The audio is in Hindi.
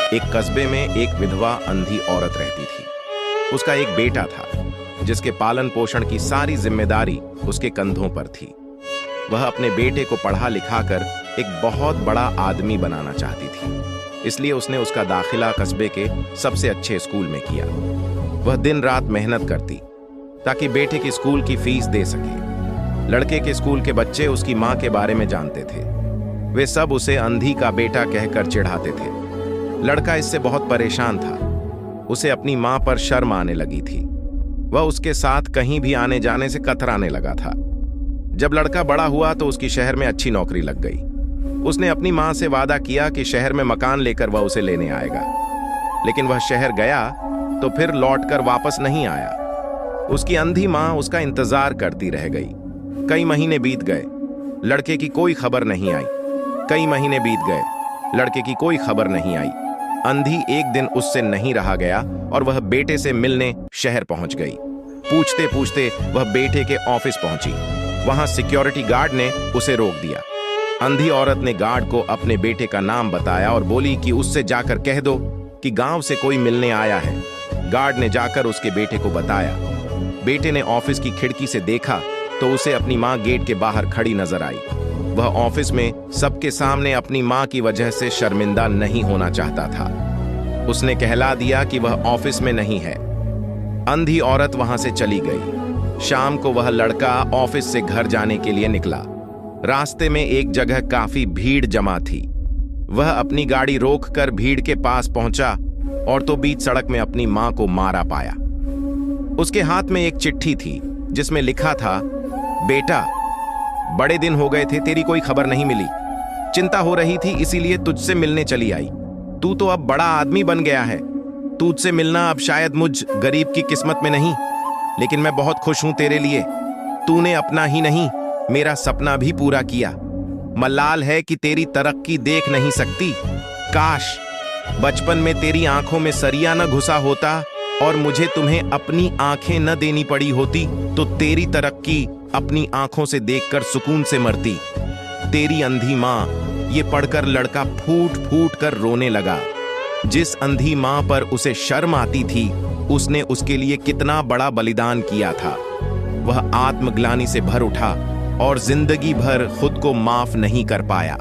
एक कस्बे में एक विधवा अंधी औरत रहती थी। उसका एक बेटा था जिसके पालन पोषण की सारी जिम्मेदारी उसके कंधों पर थी। वह अपने बेटे को पढ़ा लिखाकर एक बहुत बड़ा आदमी बनाना चाहती थी, इसलिए उसने उसका दाखिला कस्बे के सबसे अच्छे स्कूल में किया। वह दिन रात मेहनत करती ताकि बेटे की स्कूल की फीस दे सके। लड़के के स्कूल के बच्चे उसकी मां के बारे में जानते थे। वे सब उसे अंधी का बेटा कहकर चिढ़ाते थे। लड़का इससे बहुत परेशान था। उसे अपनी मां पर शर्म आने लगी थी। वह उसके साथ कहीं भी आने जाने से कतराने लगा था। जब लड़का बड़ा हुआ तो उसकी शहर में अच्छी नौकरी लग गई। उसने अपनी मां से वादा किया कि शहर में मकान लेकर वह उसे लेने आएगा, लेकिन वह शहर गया तो फिर लौटकर वापस नहीं आया। उसकी अंधी मां उसका इंतजार करती रह गई। कई महीने बीत गए, लड़के की कोई खबर नहीं आई। कई महीने बीत गए, लड़के की कोई खबर नहीं आई। अंधी एक दिन उससे नहीं रहा गया और वह बेटे से मिलने शहर पहुंच गई। पूछते पूछते वह बेटे के ऑफिस पहुंची। वहां सिक्योरिटी गार्ड ने उसे रोक दिया। अंधी औरत ने गार्ड को अपने बेटे का नाम बताया और बोली कि उससे जाकर कह दो कि गांव से कोई मिलने आया है। गार्ड ने जाकर उसके बेटे को बताया। बेटे ने ऑफिस की खिड़की से देखा तो उसे अपनी मां गेट के बाहर खड़ी नजर आई। वह ऑफिस में सबके सामने अपनी मां की वजह से शर्मिंदा नहीं होना चाहता था। उसने कहला दिया कि वह ऑफिस में नहीं है। अंधी औरत वहां से चली गई। शाम को वह लड़का ऑफिस से घर जाने के लिए निकला। रास्ते में एक जगह काफी भीड़ जमा थी। वह अपनी गाड़ी रोककर भीड़ के पास पहुंचा और तो बीच सड़क में अपनी मां को मारा पाया। उसके हाथ में एक चिट्ठी थी जिसमें लिखा था, बेटा, बड़े दिन हो गए थे, तेरी कोई खबर नहीं मिली। चिंता हो रही थी, इसीलिए तुझसे मिलने चली आई। तू तो अब बड़ा आदमी बन गया है। तुझसे मिलना अब शायद मुझ गरीब की किस्मत में नहीं, लेकिन मैं बहुत खुश हूं तेरे लिए। तूने अपना ही नहीं, मेरा सपना भी पूरा किया। मलाल है कि तेरी तरक्की देख नहीं सकती। काश बचपन में तेरी आंखों में सरिया न घुसा होता और मुझे तुम्हें अपनी आंखें न देनी पड़ी होती, तो तेरी तरक्की अपनी आंखों से देखकर सुकून से मरती। तेरी अंधी मां। ये पढ़कर लड़का फूट फूट कर रोने लगा। जिस अंधी मां पर उसे शर्म आती थी, उसने उसके लिए कितना बड़ा बलिदान किया था। वह आत्मग्लानि से भर उठा और जिंदगी भर खुद को माफ नहीं कर पाया।